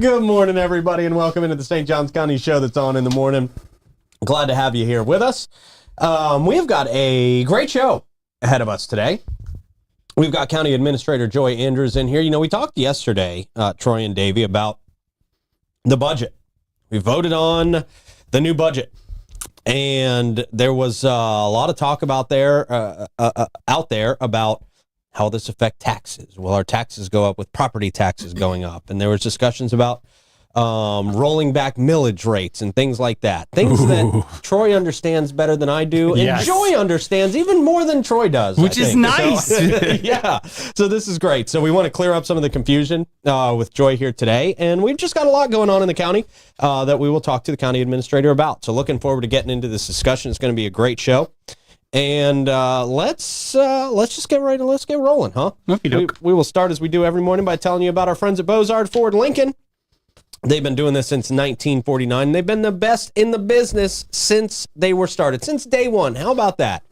Good morning, everybody, and welcome into the St. Johns County Show that's on in the morning. Glad to have you here with us. We've got a great show ahead of us today. We've got County Administrator Joy Andrews in here. You know, we talked yesterday, Troy and Davey, about the budget. We voted on the new budget, and there was a lot of talk out there about how this affect taxes. Will our taxes go up with property taxes going up? And there was discussions about rolling back millage rates and things like that. Things that Troy understands better than I do, and Yes. Joy understands even more than Troy does. Which is nice. So, yeah. So this is great. So we want to clear up some of the confusion with Joy here today, and we've just got a lot going on in the county that we will talk to the county administrator about. So looking forward to getting into this discussion. It's going to be a great show. And let's just get ready. Let's get rolling, huh? We will start as we do every morning by telling you about our friends at Bozard Ford Lincoln. They've been doing this since 1949. They've been the best in the business since they were started, since day one. How about that?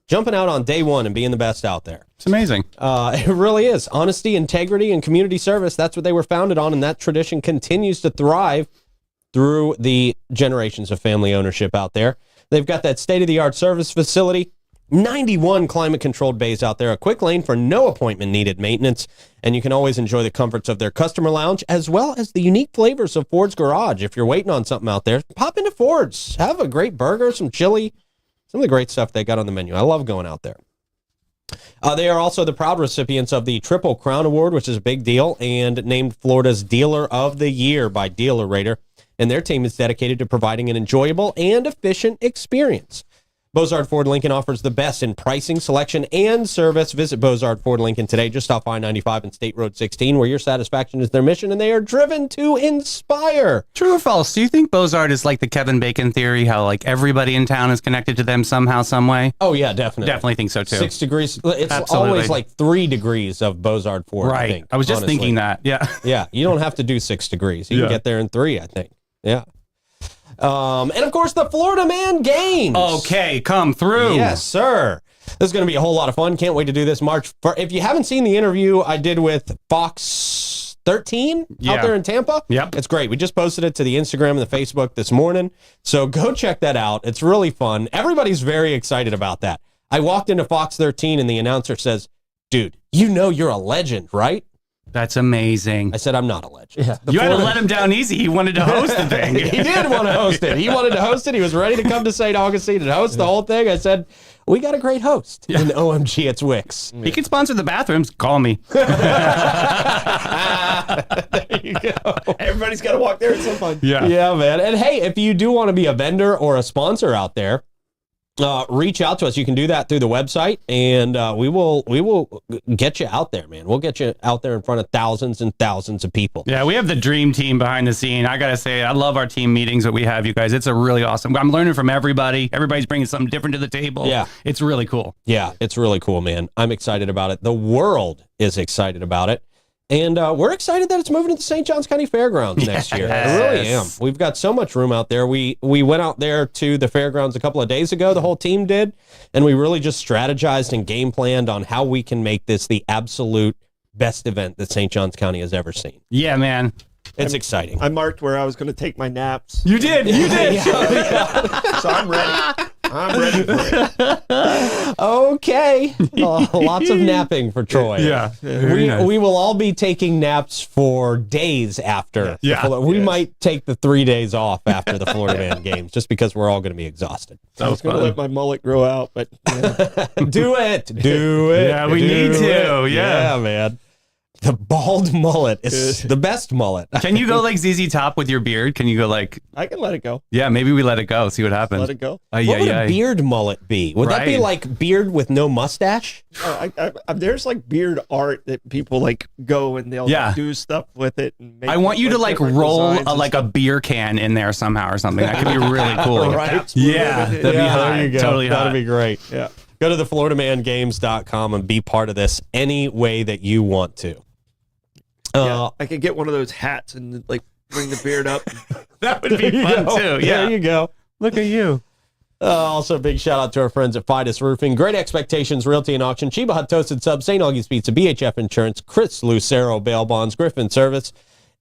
Jumping out on day one and being the best out there. It's amazing. It really is. Honesty, integrity, and community service. That's what they were founded on, and that tradition continues to thrive through the generations of family ownership out there. They've got that state-of-the-art service facility, 91 climate-controlled bays out there, a quick lane for no appointment-needed maintenance, and you can always enjoy the comforts of their customer lounge as well as the unique flavors of Ford's Garage. If you're waiting on something out there, pop into Ford's. Have a great burger, some chili, some of the great stuff they got on the menu. I love going out there. They are also the proud recipients of the Triple Crown Award, which is a big deal, and named Florida's Dealer of the Year by Dealer Rater. And their team is dedicated to providing an enjoyable and efficient experience. Bozard Ford Lincoln offers the best in pricing, selection, and service. Visit Bozard Ford Lincoln today, just off I-95 and State Road 16, where your satisfaction is their mission, and they are driven to inspire. True or false? Do you think Bozard is like the Kevin Bacon theory, how like everybody in town is connected to them somehow, some way? Oh, yeah, definitely. Definitely think so, too. 6 degrees. It's Absolutely. always like 3 degrees of Bozard Ford, Right. I think. I was just honestly. thinking that. Yeah. Yeah, you don't have to do 6 degrees. You can get there in 3, I think. Yeah. And of course, the Florida Man Games. Okay, come through. Yes, sir. This is going to be a whole lot of fun. Can't wait to do this March. If you haven't seen the interview I did with Fox 13 out there in Tampa, it's great. We just posted it to the Instagram and the Facebook this morning. So go check that out. It's really fun. Everybody's very excited about that. I walked into Fox 13 and the announcer says, "Dude, you know you're a legend, right?" That's amazing. I said, "I'm not a legend." Yeah. You had to let him down easy. He wanted to host the thing. He did want to host it. He wanted to host it. He was ready to come to St. Augustine and host the whole thing. I said, "We got a great host." And OMG, it's Wix. He can sponsor the bathrooms. Call me. There you go. Everybody's got to walk there at some point. Yeah, man. And hey, if you do want to be a vendor or a sponsor out there, reach out to us. You can do that through the website, and we will get you out there, man. We'll get you out there in front of thousands and thousands of people. Yeah, we have the dream team behind the scene. I got to say, I love our team meetings that we have, you guys. It's a really awesome. I'm learning from everybody. Everybody's bringing something different to the table. Yeah. It's really cool. Yeah, it's really cool, man. I'm excited about it. The world is excited about it. And we're excited that it's moving to the St. Johns County Fairgrounds next year. I really am. We've got so much room out there. We went out there to the fairgrounds a couple of days ago, the whole team did, and we really just strategized and game planned on how we can make this the absolute best event that St. Johns County has ever seen. Yeah, man. It's exciting. I marked where I was going to take my naps. You did. You did. So I'm ready. I'm ready for it. Okay. Lots of napping for Troy. Yeah. Very nice. We will all be taking naps for days after. We might take the 3 days off after the Florida Man Games just because we're all going to be exhausted. I was going to let my mullet grow out, but Do it. Do it. Yeah, we do need to. it. Yeah. Man. The bald mullet is the best mullet. Can you go like ZZ Top with your beard? Can you go like, I can let it go. yeah, maybe we let it go, see what happens. Let it go. What would a beard mullet be? Would that be Right. like beard with no mustache? There's like beard art that people like go and they'll do stuff with it. And make I want you to like different roll designs and like a beer can in there somehow or something. That could be really cool. Right. Yeah, that'd be hot. There you go. Totally hot. That'd be great. Yeah. Go to thefloridamangames.com and be part of this any way that you want to. Yeah, I could get one of those hats and like bring the beard up. That would be fun too. Yeah. There you go. Look at you. Also, big shout out to our friends at Fidus Roofing, Great Expectations Realty and Auction, Chiba Hut Toasted Sub, St. Augie's Pizza, BHF Insurance, Chris Lucero Bail Bonds, Griffin Service,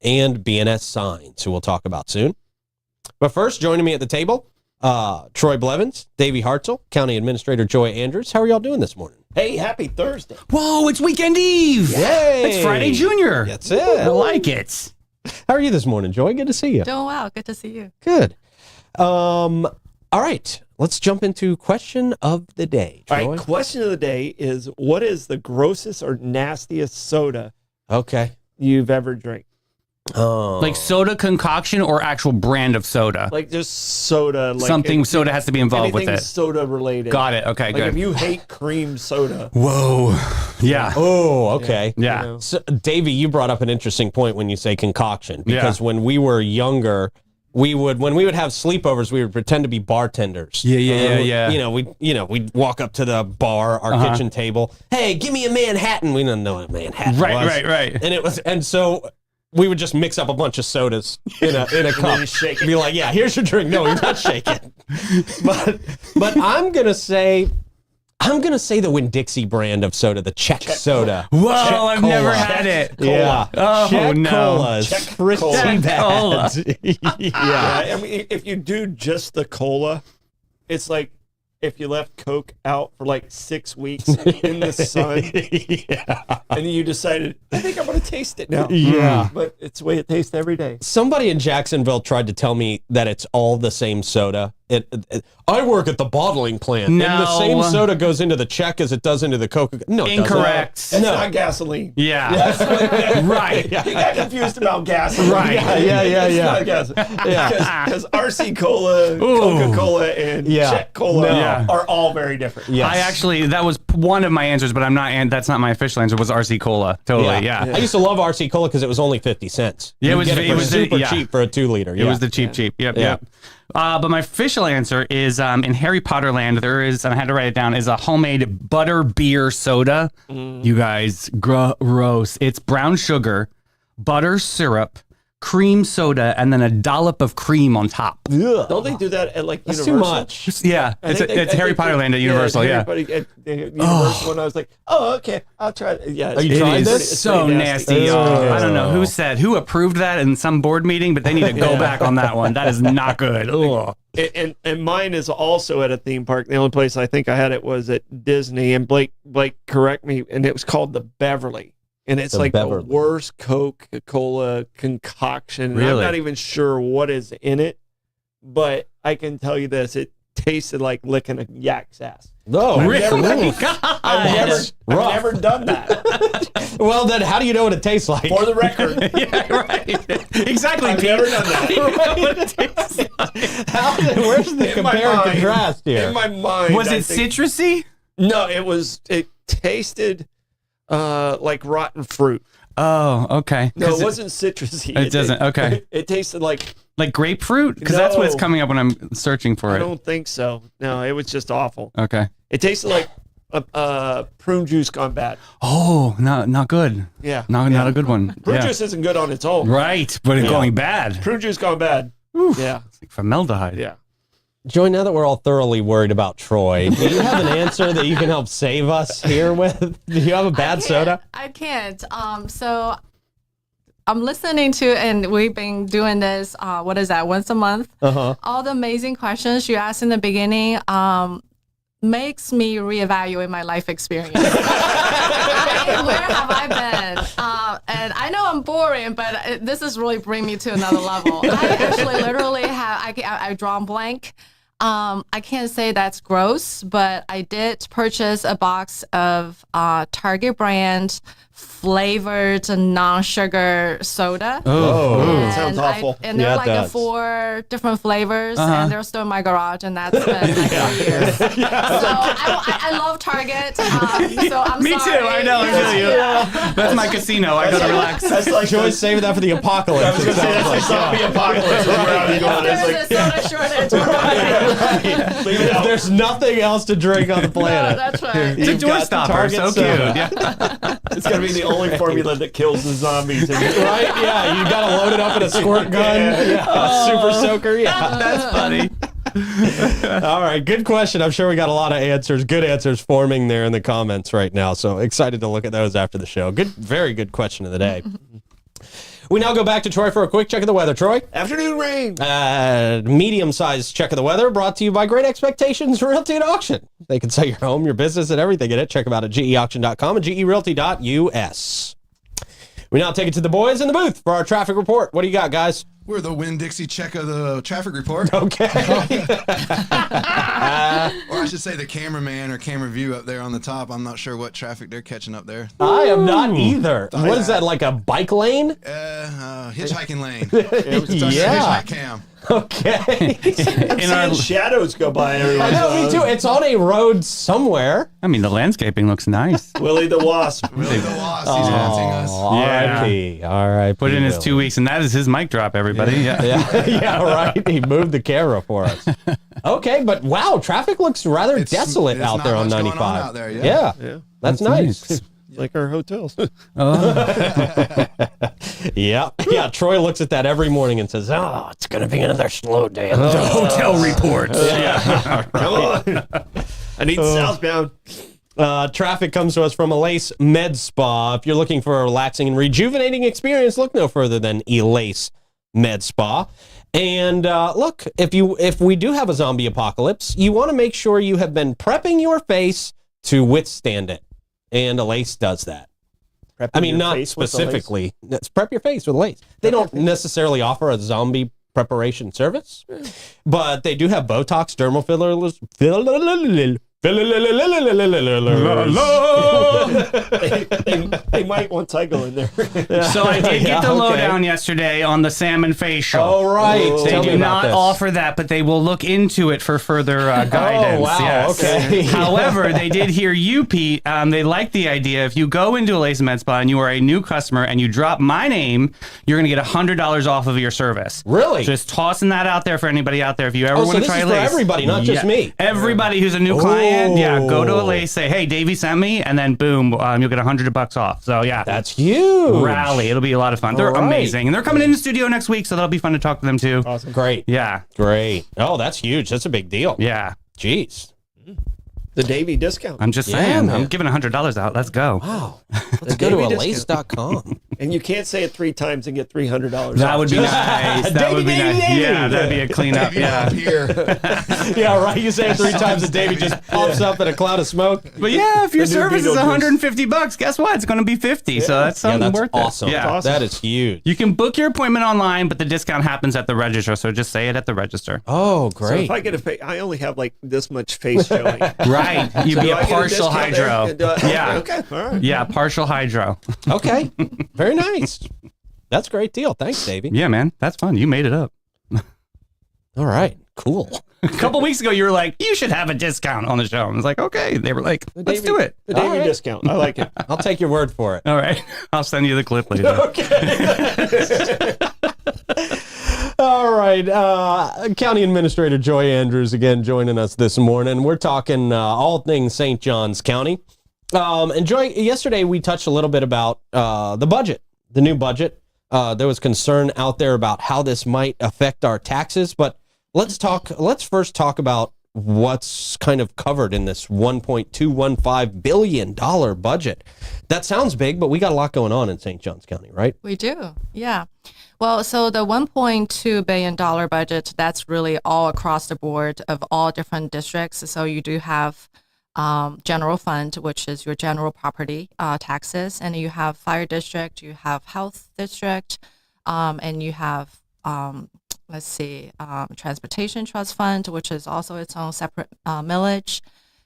and BNS Signs, who we'll talk about soon. But first, joining me at the table, Troy Blevins, Davey Hartzell, County Administrator Joy Andrews. How are y'all doing this morning? Hey, happy Thursday. Whoa, it's Weekend Eve. Yay. It's Friday Junior. That's it. I like it. How are you this morning, Joy? Good to see you. Doing well. Good to see you. Good. All right. Let's jump into question of the day. Troy. All right, question of the day is, what is the grossest or nastiest soda Okay. you've ever drank? Like soda concoction or actual brand of soda? Like just soda. Like Something soda has to be involved with anything it. soda related. Got it. Okay, Like good. if you hate cream soda. Whoa. Yeah. Oh, okay. Yeah. You know? So, Davey, you brought up an interesting point when you say concoction, because when we were younger, when we would have sleepovers, we would pretend to be bartenders. Yeah. We'd walk up to the bar, our kitchen table. Hey, give me a Manhattan. We didn't know what Manhattan was. Right. And so we would just mix up a bunch of sodas in a cup. you shake it. Be like, yeah, here's your drink. No, you're not shaking. But I'm gonna say the Winn-Dixie brand of soda, the Czech soda. Whoa, Czech I've Cola. never had it. Yeah. Oh, Czech no. Cola is Czech pretty Cola. bad. Yeah, I mean, if you do just the cola, it's like if you left Coke out for like 6 weeks in the sun, and then you decided, I think I'm going to taste it now. Yeah. But it's the way it tastes every day. Somebody in Jacksonville tried to tell me that it's all the same soda. I work at the bottling plant. No. And the same soda goes into the Czech as it does into the Coca. No, it Incorrect. It's No. not gasoline. Yeah. Right. You got confused about gasoline. Right. Yeah. It's not gasoline. Because RC Cola, Coca-Cola, and Yeah. Czech Cola No. Yeah. are all very different. Yes. That was one of my answers, but that's not my official answer, was RC Cola. Totally, yeah. I used to love RC Cola because it was only 50 cents. Yeah, You get it was super cheap for a 2 liter. It was the cheap. Yep. Yeah. But my official answer is in Harry Potter land, there is, and I had to write it down, is a homemade butter beer soda. You guys, gross. It's brown sugar, butter syrup, cream soda, and then a dollop of cream on top. Don't they do that at like That's Universal? too much. Yeah, I it's think they- Harry I think Potter they- land at Universal, yeah. everybody at Universal, and I was like, oh, okay, I'll try it. Yeah, you It tried is this? so nasty. I don't know who approved that in some board meeting, but they need to go back on that one. That is not good. Ugh. And mine is also at a theme park. The only place I think I had it was at Disney. And Blake, correct me. And it was called the Beverly. And it's The like Beverly. the worst Coca-Cola concoction. And I'm Really? not even sure what is in it, but I can tell you this: it tasted like licking a yak's ass. No, I've really? never- God. I've rough. never done that. Well, then how do you know what it tastes like? For the record, Yeah, right. Exactly. I've Pete. never done that. You know what it tastes like. Where's the In my compare and mind- contrast here? In my mind, Was I it think- citrusy? No, it tasted like rotten fruit. Oh, okay. No, 'Cause it wasn't citrusy. it doesn't, okay. It tasted like, like grapefruit? Because that's what's No. coming up when I'm searching for I it. don't think so. No, it was just awful. Okay. It tasted like prune juice gone bad. Oh, not good. Yeah. Not a good one. Prune Yeah. juice isn't good on its own. Right, but it's going bad. Prune juice gone bad. Yeah. It's like formaldehyde. Yeah. Joy, now that we're all thoroughly worried about Troy, do you have an answer that you can help save us here with? Do you have a bad soda? I can't. So I'm listening to, and we've been doing this, what is that, once a month? Uh-huh. All the amazing questions you asked in the beginning makes me reevaluate my life experience. Where have I been? And I know I'm boring, but this is really bringing me to another level. I actually literally I draw a blank. I can't say that's gross, but I did purchase a box of Target brand flavored non-sugar soda. Oh. And sounds awful. and there Yeah, are it like does. 4 different flavors, and they're still in my garage, and that's been like 3 years. So I love Target. So I'm Me sorry. too. I know. I feel you. That's my casino. I gotta relax. That's like Joy's saving that for the apocalypse. it sounds like. zombie apocalypse. Where I was going. There's a soda shortage. Leave it out. There's nothing else to drink on the No, planet. that's right. It's a You've door got the stopper. Target So cute. soda. Yeah. It's gonna be the only formula that kills the zombies. Right? Yeah, you got to load it up in a squirt gun. Yeah, super soaker. Yeah. That's funny. All right, good question. I'm sure we got a lot of answers, good answers forming there in the comments right now. So excited to look at those after the show. Good, very good question of the day. We now go back to Troy for a quick check of the weather. Troy? Afternoon rain. Medium-sized check of the weather brought to you by Great Expectations Realty and Auction. They can sell your home, your business, and everything in it. Check them out at geauction.com and gerealty.us. We now take it to the boys in the booth for our traffic report. What do you got, guys? We're the Winn-Dixie check of the traffic report. Okay. Or I should say the cameraman or camera view up there on the top. I'm not sure what traffic they're catching up there. I am not either. What is that, like a bike lane? Hitchhiking lane. Yeah. Hitchhike cam. Okay. In our, Shadows go by I everywhere. know, me too. It's on a road somewhere. I mean, the landscaping looks nice. Willie the Wasp. Willie the Wasp, he's watching us. R.I.P. R.I.P. Put in his 2 weeks, and that is his mic drop, everybody. Yeah. Yeah, right. He moved the camera for us. Okay, but wow, traffic looks rather desolate it's out not there on much going 95. on out there, yeah. Yeah. That's nice. Like our hotels. Yeah. Troy looks at that every morning and says, "Oh, it's going to be another slow day." at the Hotel reports. Come on. I need southbound. Traffic comes to us from Elace Med Spa. If you're looking for a relaxing and rejuvenating experience, look no further than Elace Med Spa. And look, if we do have a zombie apocalypse, you want to make sure you have been prepping your face to withstand it. And Elace does that. I mean, not specifically. Let's prep your face with Elace. They don't necessarily offer a zombie preparation service, but they do have Botox, dermal fillers. They might once I go in there. So I did get the lowdown yesterday on the salmon facial. Oh, right. They Tell me do about not this. offer that, but they will look into it for further guidance. Oh, wow. Yes. Okay. However, they did hear you, Pete. They like the idea. If you go into Elace Med Spa and you are a new customer and you drop my name, you're going to get $100 off of your service. Really? Just tossing that out there for anybody out there. If you ever want so to this try is Elace. for everybody, not just me. Everybody who's a new client, go to Oh. Elace, say, hey, Davey sent me, and then boom, you'll get $100 off. So yeah. That's huge. Rally. It'll be a lot of fun. They're All right. amazing. And they're coming in the studio next week, so that'll be fun to talk to them too. Awesome. Great. Yeah. Great. Oh, that's huge. That's a big deal. Yeah. Jeez. The Davy discount. I'm just Yeah, saying. man. I'm giving $100 out. Let's go. Wow. Let's go to Davey Elace.com. And you can't say it 3 times and get $300. That would be nice. That would be Davey, nice. Davey. Yeah, that'd be a cleanup. Davey Yeah. up here. Yeah, right. You say it 3 times and Davey just pops up in a cloud of smoke. But yeah, if your The new service is Beetlejuice. $150, guess what? It's going to be $50. So that's Yeah, something that's worth awesome. it. Yeah. awesome. That is huge. You can book your appointment online, but the discount happens at the register. So just say it at the register. Oh, So great. if I get a face, I only have like this much face showing. Right. You'd be Do a I get partial discount there? hydro. Yeah. Okay. All right. Yeah, partial hydro. Okay. Very nice. That's a great deal. Thanks, Davey. Yeah, man. That's fun. You made it up. All right. Cool. A couple weeks ago, you were like, you should have a discount on the show. I was like, okay. They were like, let's do it. The Davy All right. discount. I like it. I'll take your word for it. All right. I'll send you the clip later. All right. County Administrator Joy Andrews again joining us this morning. We're talking all things St. Johns County. And Joy, yesterday we touched a little bit about the budget, the new budget. There was concern out there about how this might affect our taxes, but let's first talk about what's kind of covered in this $1.215 billion budget. That sounds big, but we got a lot going on in St. Johns County, right? We do, yeah. Well, so the $1.2 billion budget, that's really all across the board of all different districts. So you do have general fund, which is your general property taxes, and you have fire district, you have health district, and you have transportation trust fund, which is also its own separate millage.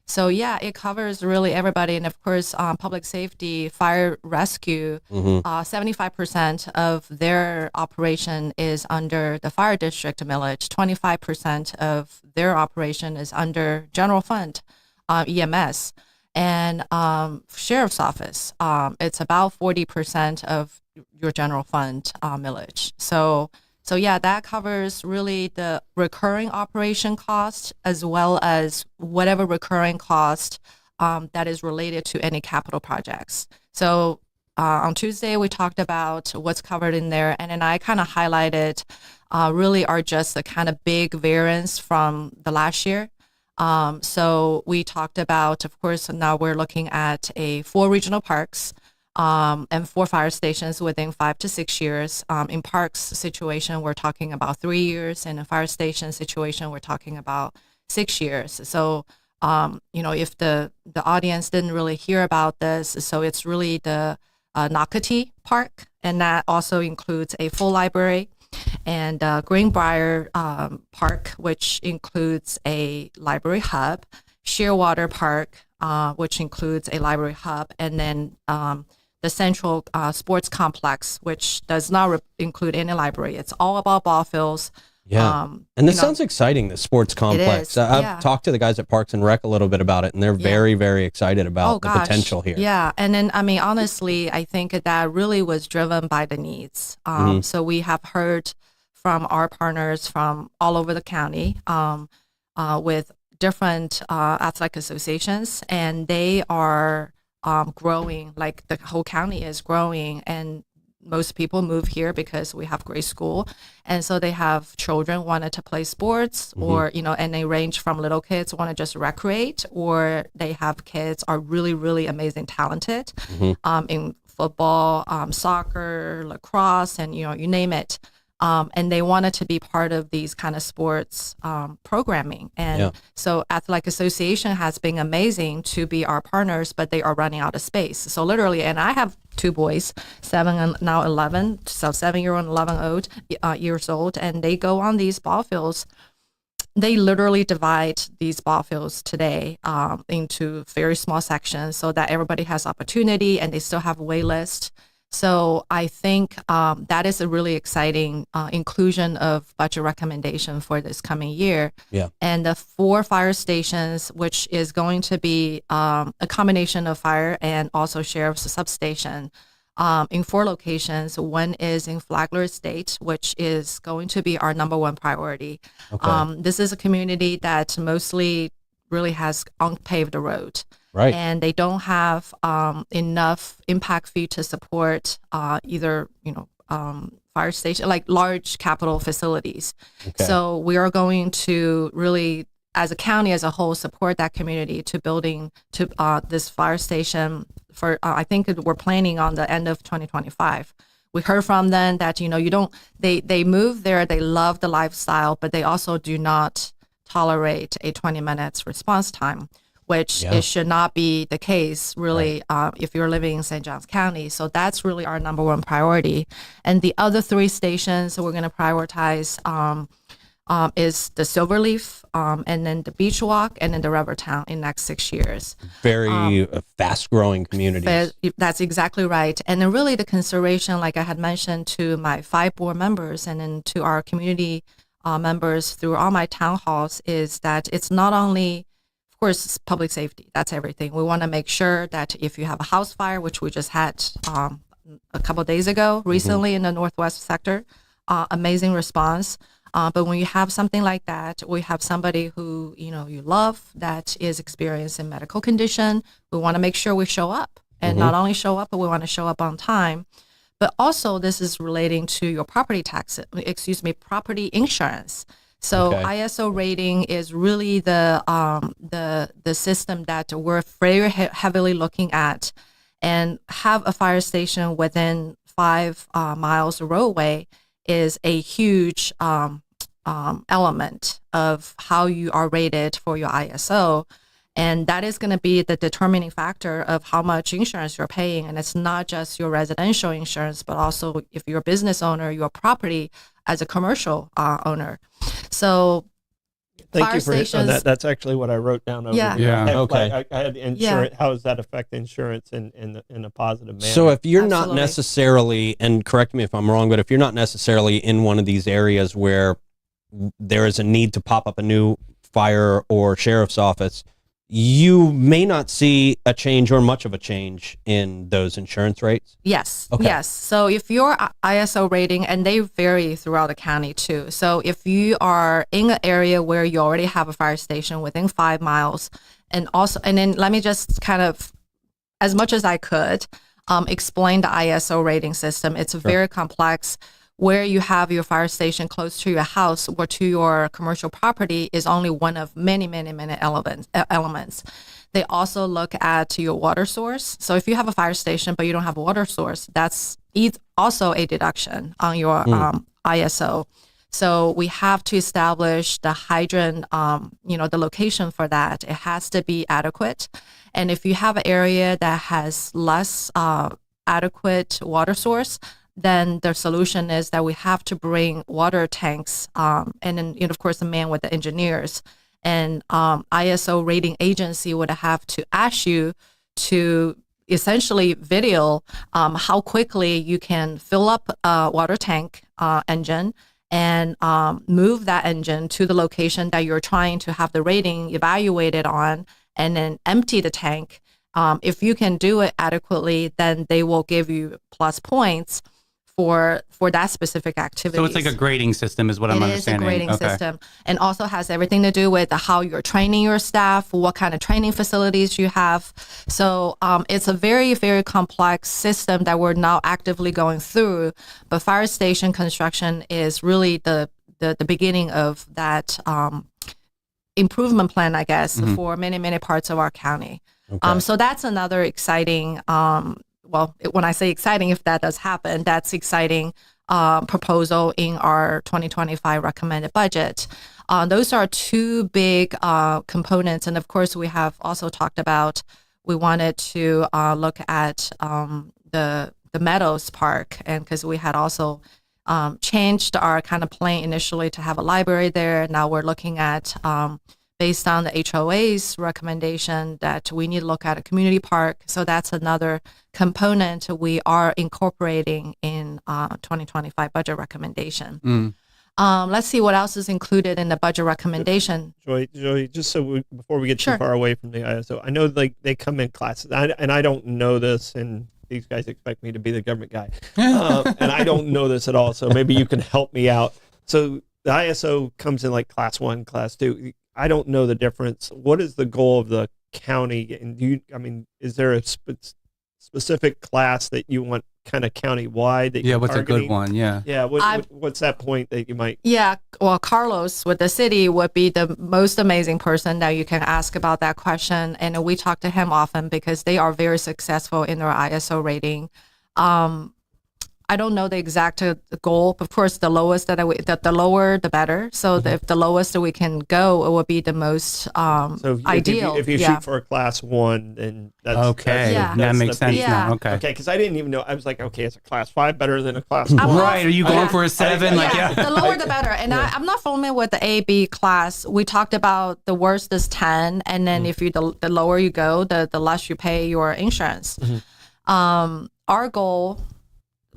So yeah, it covers really everybody, and of course, public safety, fire rescue. 75% of their operation is under the fire district millage. 25% of their operation is under general fund, EMS, and sheriff's office. It's about 40% of your general fund millage. So yeah, that covers really the recurring operation cost as well as whatever recurring cost that is related to any capital projects. So on Tuesday, we talked about what's covered in there, and then I kind of highlighted really are just the kind of big variance from the last year. So we talked about, of course, now we're looking at 4 regional parks. and 4 fire stations within 5 to 6 years. In parks situation, we're talking about 3 years, and in fire station situation, we're talking about 6 years. So, if the audience didn't really hear about this, so it's really the Nocatee Park, and that also includes a full library, and Greenbrier Park, which includes a library hub, Shearwater Park, which includes a library hub, and then the Central Sports Complex, which does not include any library. It's all about ball fields. Yeah. And this sounds exciting, the sports complex. is, I've talked to the guys at Parks and Rec a little bit about it, and they're very, very excited about the potential here. Yeah. And then, honestly, I think that really was driven by the needs. So we have heard from our partners from all over the county with different athletic associations, and they are growing, like the whole county is growing, and most people move here because we have great school, and so they have children wanted to play sports, or and they range from little kids want to just recreate, or they have kids are really, really amazing, talented in football, soccer, lacrosse, and you name it. And they wanted to be part of these kind of sports programming. And so Athletic Association has been amazing to be our partners, but they are running out of space. So literally, and I have 2 boys, 7 and now 11, so 7-year-old and 11 years old, and they go on these ball fields. They literally divide these ball fields today into very small sections so that everybody has opportunity, and they still have a wait list. So I think that is a really exciting inclusion of budget recommendation for this coming year. Yeah. And the 4 fire stations, which is going to be a combination of fire and also sheriff's substation in 4 locations. One is in Flagler Estate, which is going to be our number 1 priority. Okay. This is a community that mostly really has unpaved road. Right. And they don't have enough impact fee to support either, fire station, like large capital facilities. Okay. So we are going to really, as a county as a whole, support that community to building to this fire station for, I think we're planning on the end of 2025. We heard from them that, they move there, they love the lifestyle, but they also do not tolerate a 20 minutes response time, which it should not be the case, really, if you're living in St. Johns County. So that's really our number 1 priority. And the other 3 stations we're going to prioritize is the Silverleaf, and then the Beach Walk, and then the Rivertown in the next 6 years. Very fast-growing communities. That's exactly right. And then really the consideration, like I had mentioned to my 5 board members and then to our community members through all my town halls, is that it's not only, of course, it's public safety. That's everything. We want to make sure that if you have a house fire, which we just had a couple of days ago, recently in the Northwest sector, amazing response. But when you have something like that, we have somebody who, you love that is experiencing medical condition. We want to make sure we show up, and not only show up, but we want to show up on time. But also this is relating to your property insurance. So ISO rating is really the system that we're very heavily looking at, and have a fire station within 5 miles of roadway is a huge element of how you are rated for your ISO. And that is going to be the determining factor of how much insurance you're paying. And it's not just your residential insurance, but also if you're a business owner, your property as a commercial owner. So thank you for that. That's actually what I wrote down over here. Yeah. Okay. I had insurance. How does that affect insurance in a positive manner? So if you're not necessarily, and correct me if I'm wrong, but if you're not necessarily in one of these areas where there is a need to pop up a new fire or sheriff's office, you may not see a change or much of a change in those insurance rates? Yes. Okay. Yes. So if your ISO rating, and they vary throughout the county too. So if you are in an area where you already have a fire station within 5 miles, and then let me just kind of, as much as I could, explain the ISO rating system. It's very complex. where you have your fire station close to your house or to your commercial property is only one of many, many, many elements. They also look at your water source. So if you have a fire station but you don't have a water source, that's also a deduction on your ISO. So we have to establish the hydrant, the location for that. It has to be adequate. And if you have an area that has less adequate water source, then the solution is that we have to bring water tanks, and then, of course, the man with the engineers. And ISO rating agency would have to ask you to essentially video how quickly you can fill up a water tank engine and move that engine to the location that you're trying to have the rating evaluated on, and then empty the tank. If you can do it adequately, then they will give you plus points for that specific activity. So it's like a grading system is what I'm understanding. It is a grading system, and also has everything to do with how you're training your staff, what kind of training facilities you have. So it's a very, very complex system that we're now actively going through. But fire station construction is really the beginning of that improvement plan, I guess, for many, many parts of our county. Okay. So that's another exciting when I say exciting, if that does happen, that's exciting proposal in our 2025 recommended budget. Those are two big components. And of course, we have also talked about, we wanted to look at the Meadows Park, and because we had also changed our kind of plan initially to have a library there. Now we're looking at, based on the HOA's recommendation, that we need to look at a community park. So that's another component we are incorporating in 2025 budget recommendation. Let's see what else is included in the budget recommendation. Joy, just before we get too far away from the ISO, I know they come in classes, and I don't know this, and these guys expect me to be the government guy, and I don't know this at all. So maybe you can help me out. So the ISO comes in like class 1, class 2. I don't know the difference. What is the goal of the county? And is there a specific class that you want kind of county-wide that you're what's targeting? A good one? Yeah. What's that point that you might? Yeah, well, Carlos with the city would be the most amazing person that you can ask about that question. And we talk to him often because they are very successful in their ISO rating. I don't know the exact goal. Of course, the lowest the lower, the better. So if the lowest that we can go, it would be the most ideal. If you shoot for a class 1, then that's okay. That makes sense now. Okay, because I didn't even know. I was like, okay, is a class 5 better than a class 1? Right? Are you going for a 7? The lower the better. And I'm not familiar with the A, B class. We talked about the worst is 10, and then if you the lower you go, the less you pay your insurance. Our goal,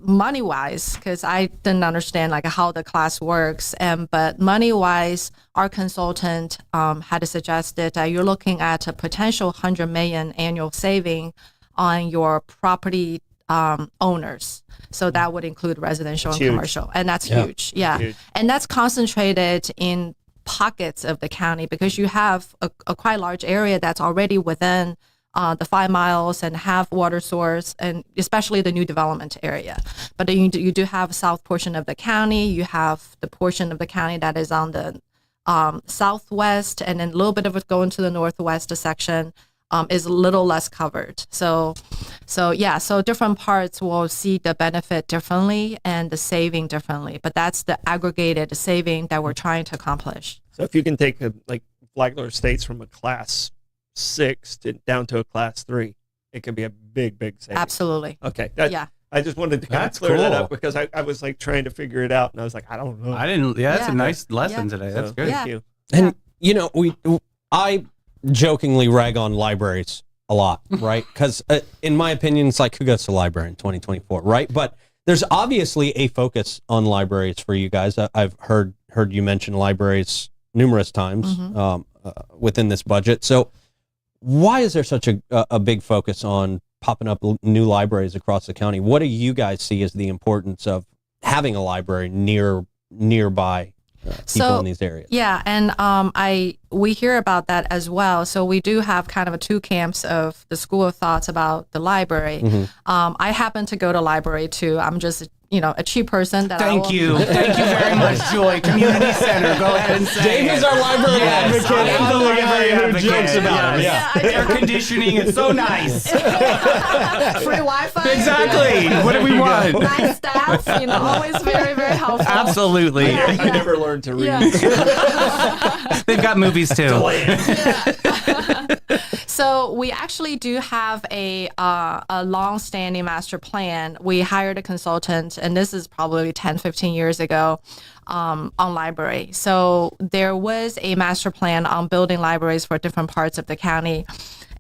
money-wise, because I didn't understand how the class works, but money-wise, our consultant had suggested that you're looking at a potential $100 million annual saving on your property owners. So that would include residential and commercial, and that's huge. Yeah, huge. And that's concentrated in pockets of the county because you have a quite large area that's already within the 5 miles and have water source, and especially the new development area. But you do have south portion of the county. You have the portion of the county that is on the southwest, and then a little bit of it going to the northwest section is a little less covered. So different parts will see the benefit differently and the saving differently. But that's the aggregated saving that we're trying to accomplish. So if you can take Flagler Estates from a class 6 down to a class 3, it could be a big saving. Absolutely. Okay. I just wanted to kind of clear that up because I was trying to figure it out, and I was like, I don't know. I didn't. Yeah, that's a nice lesson today. That's good. Thank you. And I jokingly rag on libraries a lot, right? Because in my opinion, it's like, who goes to the library in 2024, right? But there's obviously a focus on libraries for you guys. I've heard you mention libraries numerous times within this budget. So why is there such a big focus on popping up new libraries across the county? What do you guys see as the importance of having a library nearby people in these areas? Yeah, and we hear about that as well. So we do have kind of 2 camps of the school of thoughts about the library. I happen to go to library too. I'm just a cheap person that Thank you very much, Joy. Community Center. Go ahead and say Dave is our library advocate. I am the library Who advocate. jokes about him. Yes. Yeah. Air conditioning. It's so nice. free Wi-Fi. Exactly. What do we want? Nice staff, always very, very helpful. Absolutely. I never learned to read. Yeah. They've got movies too. So we actually do have a long-standing master plan. We hired a consultant, and this is probably 10, 15 years ago, on library. So there was a master plan on building libraries for different parts of the county.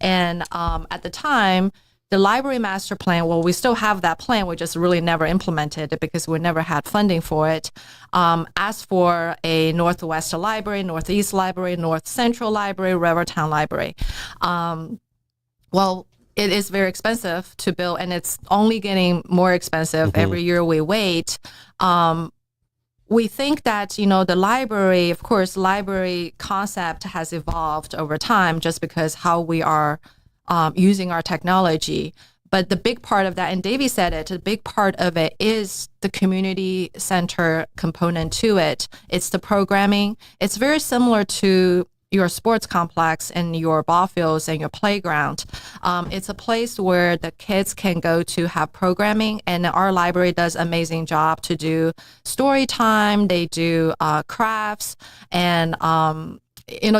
And at the time, the library master plan, well, we still have that plan. We just really never implemented it because we never had funding for it. Asked for a Northwest library, Northeast library, North Central library, Rivertown library. Well, it is very expensive to build, and it's only getting more expensive every year we wait. We think that, the library, of course, library concept has evolved over time just because how we are using our technology. But the big part of that, and Davey said it, the big part of it is the community center component to it. It's the programming. It's very similar to your sports complex and your ball fields and your playground. It's a place where the kids can go to have programming, and our library does an amazing job to do story time. They do crafts and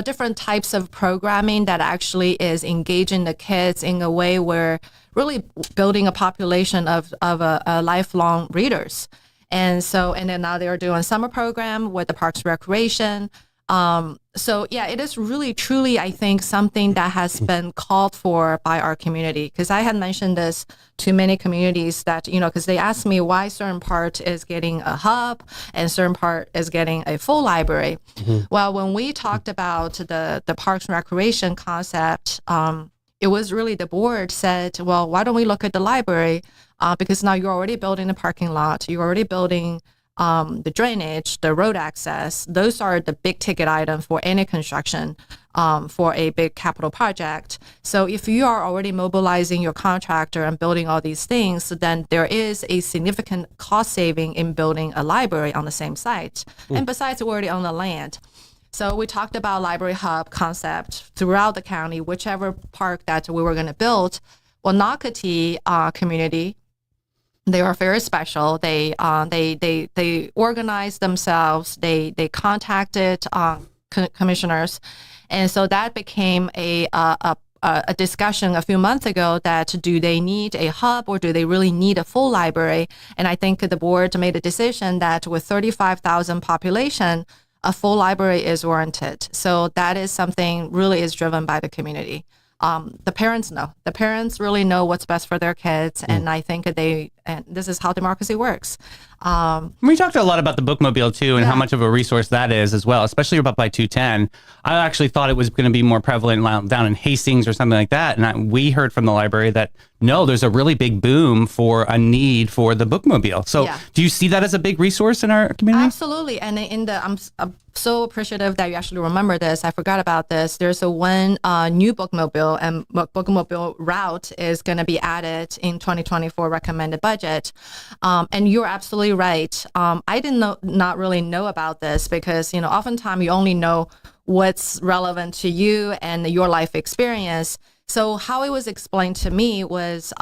different types of programming that actually is engaging the kids in a way where really building a population of a lifelong readers. And then now they're doing summer program with the Parks Recreation. So yeah, it is really, truly, I think, something that has been called for by our community. Because I had mentioned this to many communities that, because they asked me why certain part is getting a hub and certain part is getting a full library. Well, when we talked about the Parks and Recreation concept, it was really the board said, well, why don't we look at the library? Because now you're already building the parking lot, you're already building the drainage, the road access. Those are the big ticket items for any construction for a big capital project. So if you are already mobilizing your contractor and building all these things, then there is a significant cost saving in building a library on the same site. And besides, we're already on the land. So we talked about library hub concept throughout the county, whichever park that we were going to build. Well, Nocatee community, they are very special. They organized themselves. They contacted commissioners, and so that became a discussion a few months ago that do they need a hub or do they really need a full library? And I think the board made a decision that with 35,000 population, a full library is warranted. So that is something really is driven by the community. The parents know. The parents really know what's best for their kids, and I think and this is how democracy works. We talked a lot about the bookmobile too, and how much of a resource that is as well, especially about by 210. I actually thought it was going to be more prevalent down in Hastings or something like that, and we heard from the library that no, there's a really big boom for a need for the bookmobile. So, do you see that as a big resource in our community? Absolutely, and I'm so appreciative that you actually remember this. I forgot about this. There's a one new bookmobile, and bookmobile route is going to be added in 2024 recommended budget. And you're absolutely right. I not really know about this because oftentimes you only know what's relevant to you and your life experience. So how it was explained to me was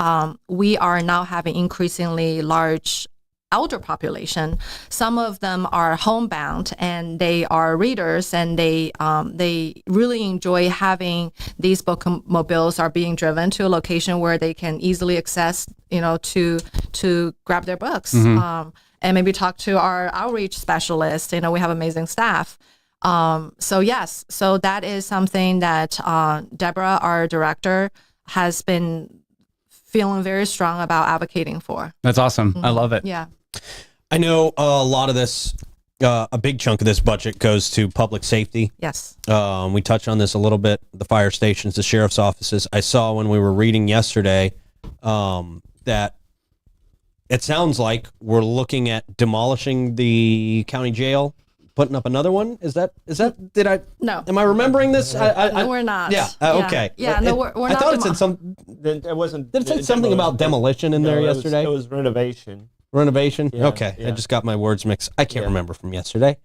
we are now having increasingly large elder population. Some of them are homebound and they are readers, and they really enjoy having these bookmobiles are being driven to a location where they can easily access, to grab their books. And maybe talk to our outreach specialist. We have amazing staff. So yes, so that is something that Deborah, our director, has been feeling very strong about advocating for. That's awesome. I love it. Yeah. I know a lot of this, a big chunk of this budget goes to public safety. Yes. We touched on this a little bit, the fire stations, the sheriff's offices. I saw when we were reading yesterday that it sounds like we're looking at demolishing the county jail, putting up another one. Is that did I? No. Am I remembering this? No, we're not. Yeah. Okay. Yeah. No, we're not. I thought it said some. It wasn't. Did it say something about demolition in there yesterday? It was renovation. renovation. Yeah, Okay, I yeah. just got my words mixed. I can't Yeah. remember from yesterday.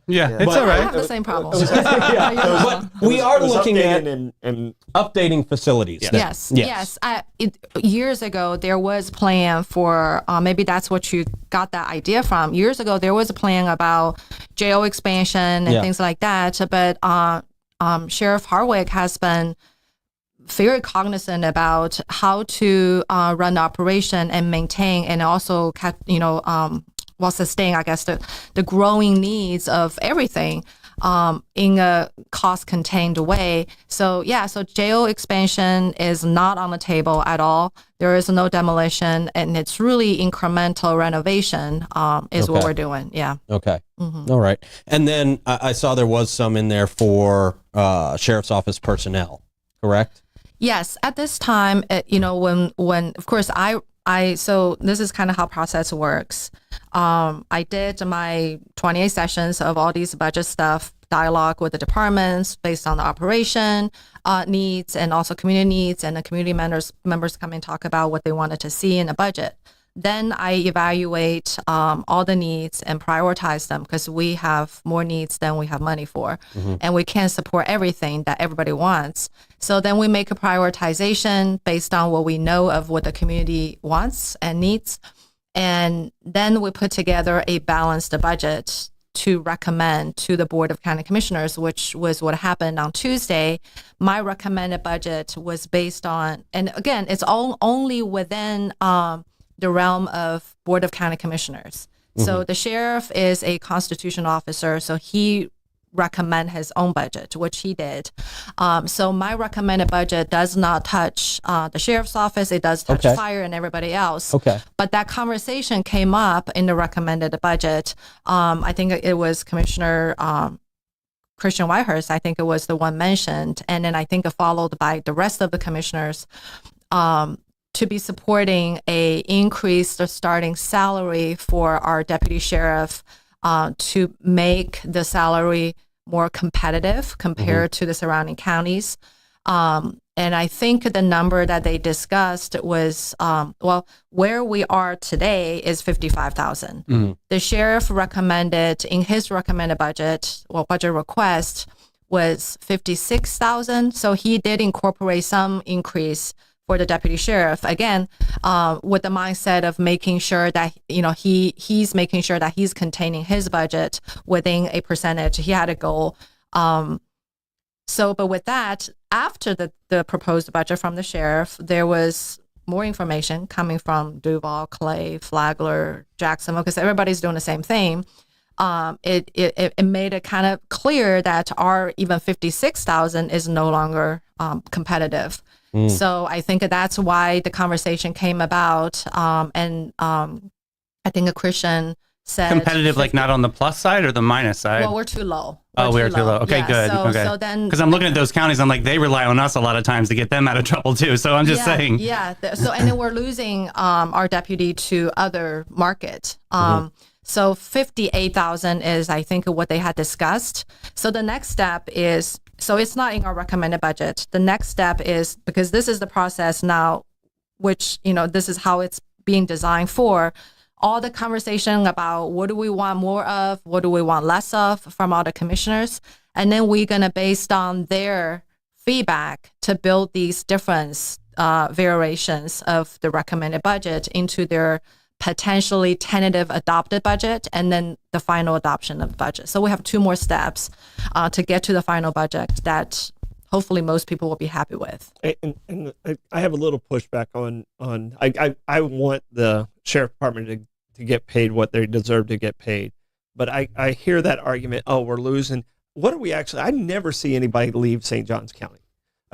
Yeah, it's But- all I right. have the same problem. But we are looking at and updating facilities. then. Yes. Years ago, there was a plan for, maybe that's what you got that idea from. Years ago, there was a plan about jail expansion and Yeah. things like that. But Sheriff Harwick has been very cognizant about how to run the operation and maintain, and also, sustain, I guess, the growing needs of everything in a cost-contained way. So jail expansion is not on the table at all. There is no demolition, and it's really incremental renovation is what Okay. we're doing. Yeah. Okay. All right. And then I saw there was some in there for sheriff's office personnel, correct? Yes, at this time, when of course so this is kind of how process works. I did my 28 sessions of all these budget stuff, dialogue with the departments based on the operation needs and also community needs, and the community members come and talk about what they wanted to see in the budget. Then I evaluate all the needs and prioritize them, because we have more needs than we have money for, and we can't support everything that everybody wants. So then we make a prioritization based on what we know of what the community wants and needs, and then we put together a balanced budget to recommend to the Board of County Commissioners, which was what happened on Tuesday. My recommended budget was based on, and again, it's all only within the realm of Board of County Commissioners. So the sheriff is a constitutional officer, so he recommend his own budget, which he did. So my recommended budget does not touch the sheriff's office. It does touch Okay. fire and everybody else. Okay. But that conversation came up in the recommended budget. I think it was Commissioner Christian Whitehurst. I think it was the one mentioned. And then I think followed by the rest of the commissioners to be supporting a increased starting salary for our deputy sheriff to make the salary more competitive compared to the surrounding counties. And I think the number that they discussed was, where we are today is 55,000. The sheriff recommended in his recommended budget, budget request was 56,000. So he did incorporate some increase for the deputy sheriff, again, with the mindset of making sure that, he's making sure that he's containing his budget within a percentage. He had a goal. But with that, after the proposed budget from the sheriff, there was more information coming from Duval, Clay, Flagler, Jacksonville, because everybody's doing the same thing. It made it kind of clear that our even 56,000 is no longer competitive. So I think that's why the conversation came about. And I think a Christian said Competitive, like not on the plus side or the minus side? well, we're too low. We're too low. Okay, Yeah, good. Okay. So then, Because I'm looking at those counties, I'm like, they rely on us a lot of times to get them out of trouble too. So I'm just saying. Yeah. And then we're losing our deputy to other market. So 58,000 is, I think, what they had discussed. So the next step is, so it's not in our recommended budget. The next step is, because this is the process now, which, this is how it's being designed for, all the conversation about what do we want more of, what do we want less of from all the commissioners. And then we're going to, based on their feedback, to build these different variations of the recommended budget into their potentially tentative adopted budget, and then the final adoption of the budget. So we have two more steps to get to the final budget that hopefully most people will be happy with. And I have a little pushback on I want the sheriff department to get paid what they deserve to get paid. But I hear that argument, we're losing. What are we actually? I never see anybody leave St. Johns County.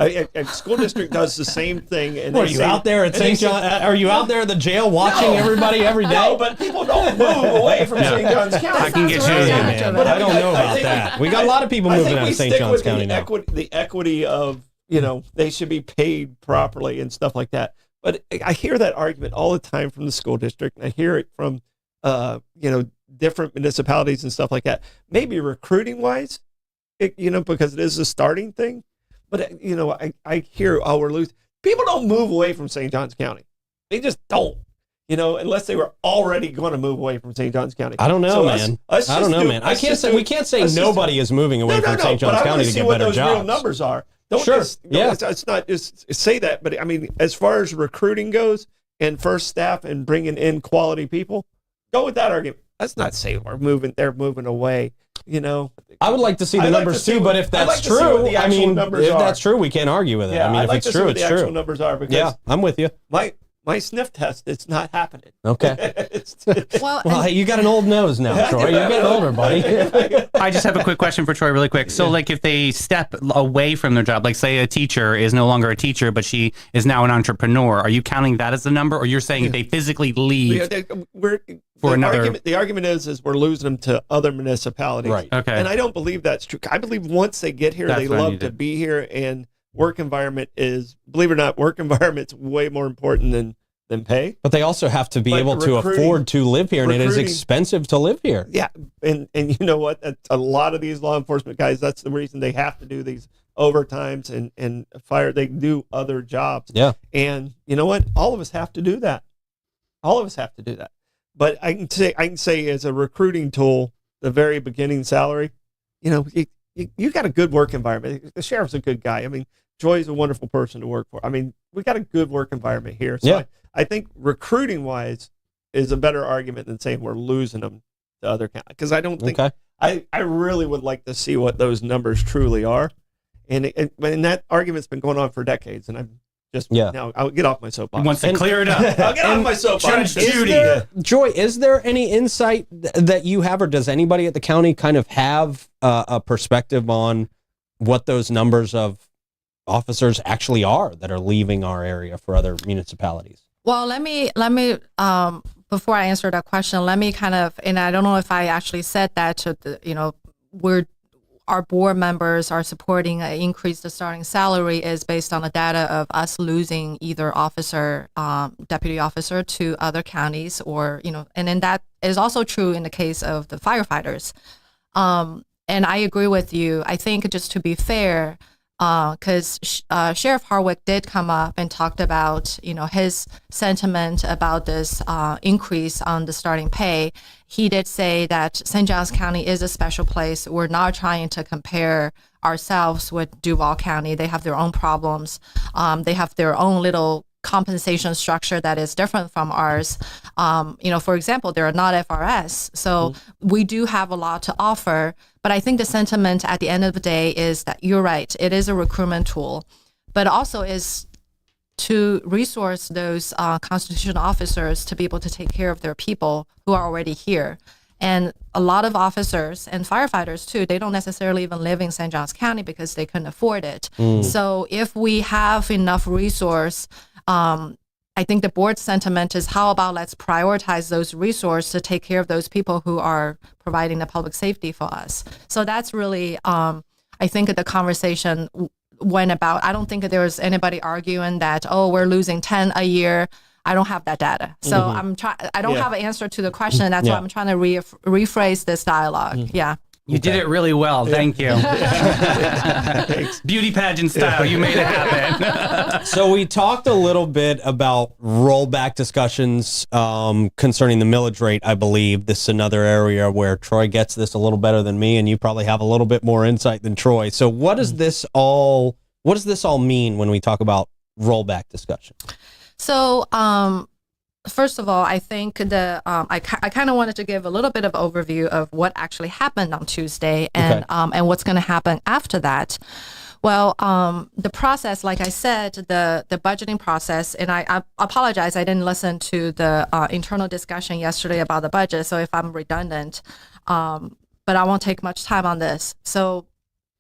A school district does the same thing. And Are you out there at St. John? Are you out there at the jail watching everybody every day? No, but people don't move away from St. Johns County. I can get Sounds you. really Man. accurate. But I don't know I about think that. We got a lot of people moving out of St. Johns County now. The equity of, they should be paid properly and stuff like that. But I hear that argument all the time from the school district, and I hear it from, different municipalities and stuff like that. Maybe recruiting wise, because it is a starting thing. But, I hear, we're losing. People don't move away from St. Johns County. They just don't. unless they were already going to move away from St. Johns County. I don't know, So man. us I don't know, man. We can't say nobody is moving away from St. Johns County to get better those jobs. real numbers are. Sure. It's not just say that, but I mean, as far as recruiting goes and first staff and bringing in quality people, go with that argument. That's not saying they're moving away. I would like to see the I'd like numbers to see too, what- but if I'd that's like to see what true, the I actual mean, numbers if are. that's true, we can't argue with it. I mean, I'd if like it's to see true, what it's the actual true. numbers are because Yeah, I'm with you. my sniff test, it's not happening. Okay. Well, Well, hey, you got an old nose now, Troy. You're getting older, buddy. I just have a quick question for Troy really quick. So like if they step away from their job, like say a teacher is no longer a teacher, but she is now an entrepreneur, are you counting that as a number, or you're saying if they physically leave? The argument is we're losing them to other municipalities. Right. Okay. And I don't believe that's true. I believe once they get here, That's they what I love needed. to be here, and work environment is, believe it or not, work environment's way more important than pay. But they also have to be But able to recruiting- afford to live here, and it is recruiting- expensive to live here. Yeah, and you know what? A lot of these law enforcement guys, that's the reason they have to do these overtimes and fire. They do other jobs. Yeah. And you know what? All of us have to do that. All of us have to do that. But I can say as a recruiting tool, the very beginning salary, you got a good work environment. The sheriff's a good guy. I mean, Joy's a wonderful person to work for. I mean, we got a good work environment here. So Yeah. I think recruiting wise is a better argument than saying we're losing them to other counties. Because I don't think Okay. I really would like to see what those numbers truly are. And that argument's been going on for decades. And I'm just, now I'll get off my soapbox. Wants to clear it up. I'll get off my soapbox. Judge Judy. Joy, is there any insight that you have, or does anybody at the county kind of have a perspective on what those numbers of officers actually are that are leaving our area for other municipalities? Well, let me before I answer that question, let me kind of, and I don't know if I actually said that to our board members are supporting an increase the starting salary is based on the data of us losing either officer, deputy officer to other counties, or and then that is also true in the case of the firefighters. And I agree with you. I think just to be fair, because Sheriff Harwick did come up and talked about his sentiment about this increase on the starting pay. He did say that St. Johns County is a special place. We're not trying to compare ourselves with Duval County. They have their own problems. They have their own little compensation structure that is different from ours. For example, they're not FRS. So we do have a lot to offer. But I think the sentiment at the end of the day is that you're right. It is a recruitment tool, but also is to resource those constitutional officers to be able to take care of their people who are already here. And a lot of officers and firefighters too, they don't necessarily even live in St. Johns County because they couldn't afford it. So if we have enough resource, I think the board's sentiment is how about let's prioritize those resources to take care of those people who are providing the public safety for us. So that's really, I think the conversation went about. I don't think that there was anybody arguing that, we're losing 10 a year. I don't have that data. So I don't have an answer to the question. That's why I'm trying to rephrase this dialogue. Yeah. You did it really well. Thank you. Beauty pageant style. You made it happen. So we talked a little bit about rollback discussions concerning the millage rate, I believe. This is another area where Troy gets this a little better than me, and you probably have a little bit more insight than Troy. So what does this all mean when we talk about rollback discussion? So first of all, I think I kind of wanted to give a little bit of overview of what actually happened on Tuesday and what's going to happen after that. Well, the process, like I said, the budgeting process, and I apologize, I didn't listen to the internal discussion yesterday about the budget, so if I'm redundant, but I won't take much time on this. So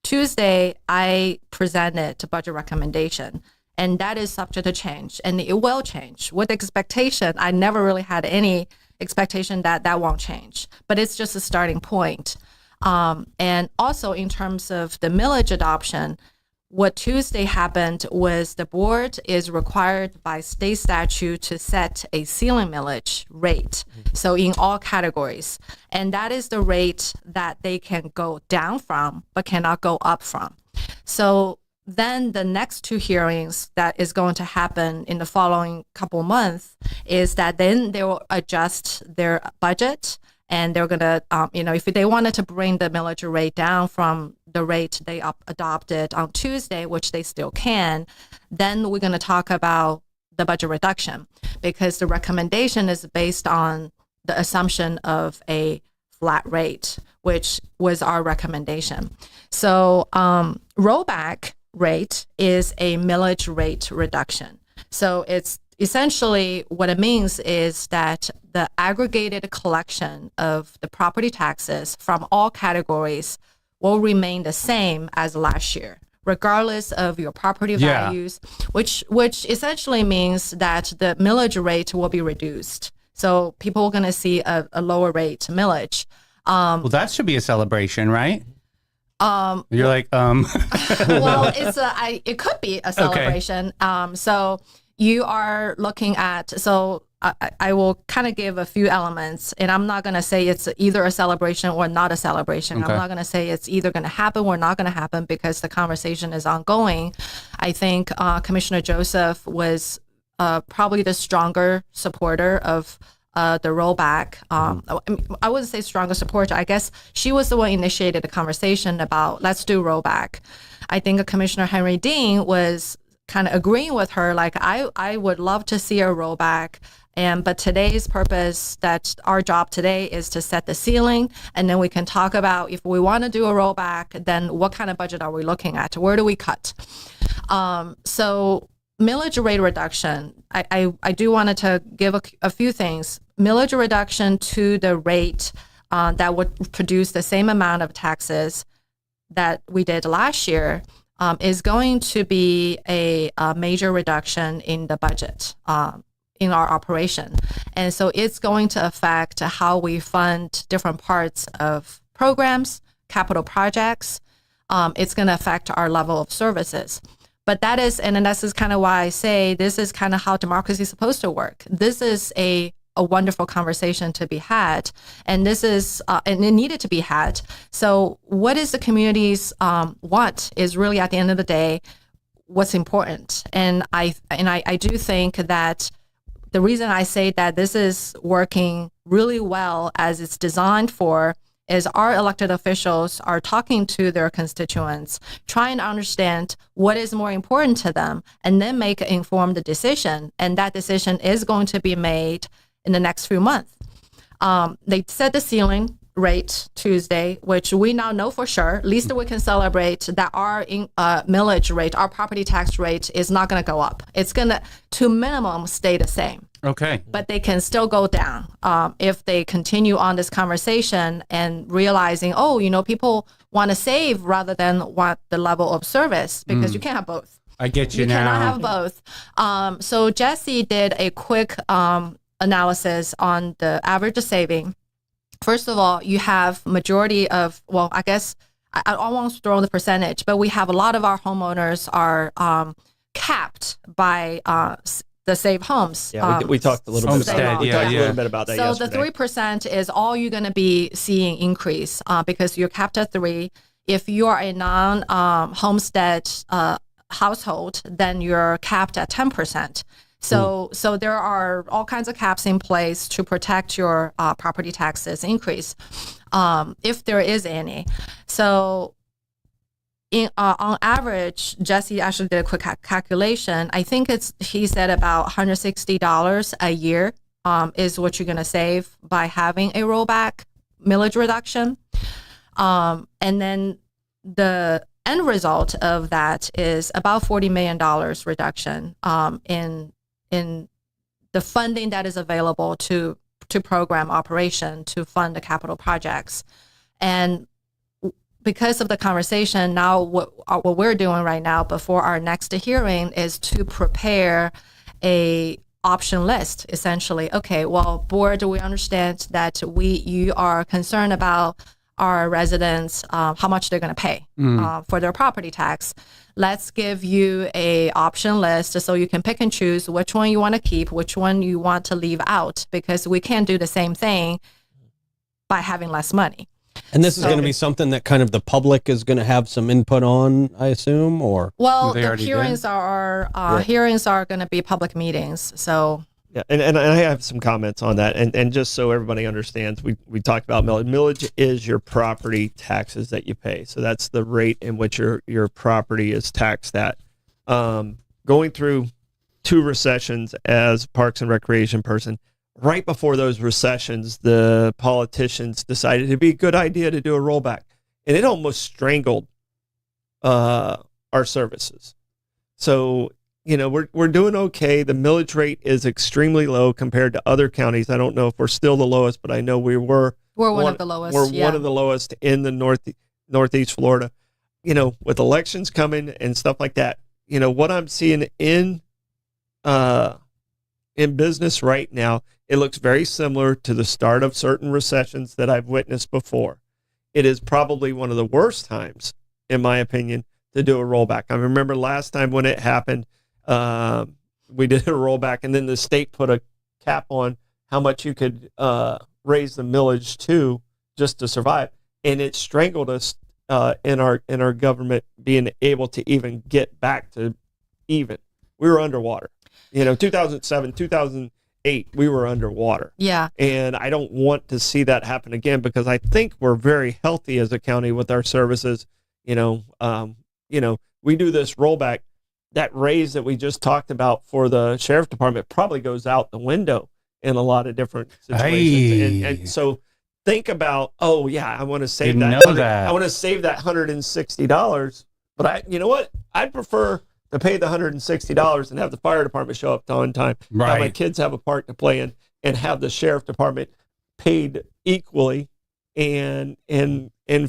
Tuesday, I presented a budget recommendation. And that is subject to change, and it will change. With expectation, I never really had any expectation that won't change, but it's just a starting point. And also in terms of the millage adoption, what Tuesday happened was the board is required by state statute to set a ceiling millage rate. So in all categories, and that is the rate that they can go down from, but cannot go up from. So then the next two hearings that is going to happen in the following couple months is that then they will adjust their budget, and they're going to, if they wanted to bring the millage rate down from the rate they adopted on Tuesday, which they still can, then we're going to talk about the budget reduction, because the recommendation is based on the assumption of a flat rate, which was our recommendation. So rollback rate is a millage rate reduction. So it's essentially what it means is that the aggregated collection of the property taxes from all categories will remain the same as last year, regardless of your property values, which essentially means that the millage rate will be reduced. So people are going to see a lower rate millage. Well, that should be a celebration, right? You're like, Well, it could be a celebration. Okay. So you are looking at, I will kind of give a few elements, and I'm not going to say it's either a celebration or not a celebration. Okay. I'm not going to say it's either going to happen or not going to happen, because the conversation is ongoing. I think Commissioner Joseph was probably the stronger supporter of the rollback. I wouldn't say stronger supporter. I guess she was the one initiated the conversation about let's do rollback. I think Commissioner Henry Dean was kind of agreeing with her, like I would love to see a rollback. But today's purpose, that our job today is to set the ceiling, and then we can talk about if we want to do a rollback, then what kind of budget are we looking at? Where do we cut? So millage rate reduction, I do wanted to give a few things. Millage reduction to the rate that would produce the same amount of taxes that we did last year is going to be a major reduction in the budget in our operation. And so it's going to affect how we fund different parts of programs, capital projects. It's going to affect our level of services. But this is kind of why I say this is kind of how democracy is supposed to work. This is a wonderful conversation to be had, and this is and it needed to be had. So what is the community's want is really, at the end of the day, what's important. And I do think that the reason I say that this is working really well as it's designed for is our elected officials are talking to their constituents, trying to understand what is more important to them, and then make an informed decision. And that decision is going to be made in the next few months. They set the ceiling rate Tuesday, which we now know for sure. At least we can celebrate that our millage rate, our property tax rate, is not going to go up. It's going to minimum stay the same. Okay. But they can still go down if they continue on this conversation and realizing, people want to save rather than want the level of service, because you can't have both. I get you now. You cannot have both. So Jesse did a quick analysis on the average saving. First of all, you have majority of, I guess I won't throw the percentage, but we have a lot of our homeowners are capped by the Save Homes. Yeah, we talked a little bit about that. We talked a little bit about that yesterday. So the 3% is all you're going to be seeing increase because you're capped at 3%. If you are a non-homestead household, then you're capped at 10%. So there are all kinds of caps in place to protect your property taxes increase, if there is any. So on average, Jesse actually did a quick calculation. I think he said about $160 a year is what you're going to save by having a rollback millage reduction. And then the end result of that is about $40 million reduction in the funding that is available to program operation, to fund the capital projects. And because of the conversation, now what we're doing right now before our next hearing is to prepare a option list, essentially. Okay, well, board, we understand that you are concerned about our residents, how much they're going to pay for their property tax. Let's give you a option list so you can pick and choose which one you want to keep, which one you want to leave out, because we can't do the same thing by having less money. And this is going to be something that kind of the public is going to have some input on, I assume, or Well, They the already hearings are going to be public meetings. So Yeah, and I have some comments on that, and just so everybody understands, we talked about millage. Millage is your property taxes that you pay, so that's the rate in which your property is taxed at. Going through 2 recessions as Parks and Recreation person, right before those recessions, the politicians decided it'd be a good idea to do a rollback, and it almost strangled our services. So, we're doing okay. The millage rate is extremely low compared to other counties. I don't know if we're still the lowest, but I know we're one of the lowest. We're yeah. one of the lowest in the Northeast Florida. With elections coming and stuff like that, what I'm seeing in business right now, it looks very similar to the start of certain recessions that I've witnessed before. It is probably one of the worst times, in my opinion, to do a rollback. I remember last time when it happened, we did a rollback, and then the state put a cap on how much you could raise the millage to just to survive, and it strangled us in our government being able to even get back to even. We were underwater. 2007, 2008, we were underwater. Yeah. And I don't want to see that happen again, because I think we're very healthy as a county with our services. We do this rollback. That raise that we just talked about for the sheriff department probably goes out the window in a lot of different situations. And so think about, I want to save Didn't that. know that. I want to save that $160, but you know what? I'd prefer to pay the $160 and have the fire department show up on time. Have my Right. kids have a park to play in, and have the sheriff department paid equally and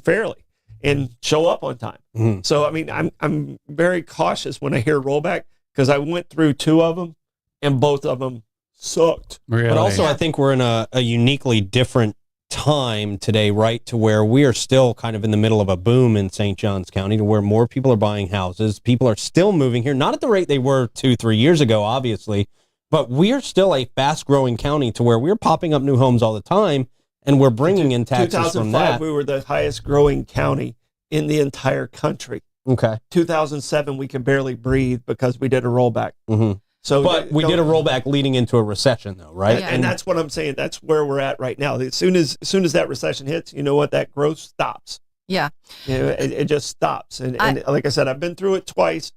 fairly, and show up on time. Mhm. So I mean, I'm very cautious when I hear rollback, because I went through 2 of them, and both of them sucked. Really? But also, I think we're in a uniquely different time today, right? To where we are still kind of in the middle of a boom in St. Johns County, to where more people are buying houses. People are still moving here, not at the rate they were 2-3 years ago, obviously, but we're still a fast growing county to where we're popping up new homes all the time, and we're bringing in taxes from 2005, that. we were the highest growing county in the entire country. Okay. 2007, we could barely breathe because we did a rollback. hmm So, But we did a rollback leading into a recession, though, right? Yeah. and that's what I'm saying. That's where we're at right now. As soon as that recession hits, you know what? That growth stops. Yeah. It just stops. And like I said, I've been through it twice.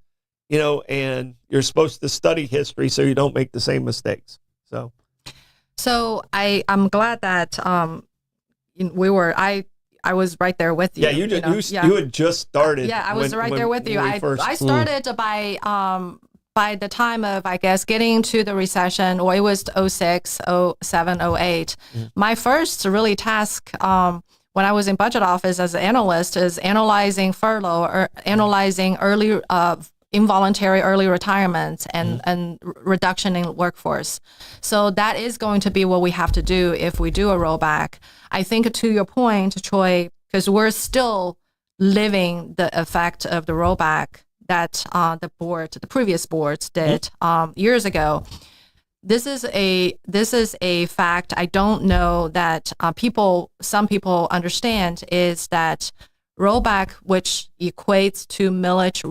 And you're supposed to study history so you don't make the same mistakes. So I'm glad that I was right there with you. yeah, you had just started. Yeah, I was right there with you. when we I first- started by the time of, I guess, getting to the recession, or it was 06, 07, 08. My first really task when I was in budget office as an analyst is analyzing furlough or analyzing early involuntary early retirement and reduction in workforce. So that is going to be what we have to do if we do a rollback. I think to your point, Troy, because we're still living the effect of the rollback that the previous boards did years ago. This is a fact. I don't know that some people understand, is that rollback, which equates to millage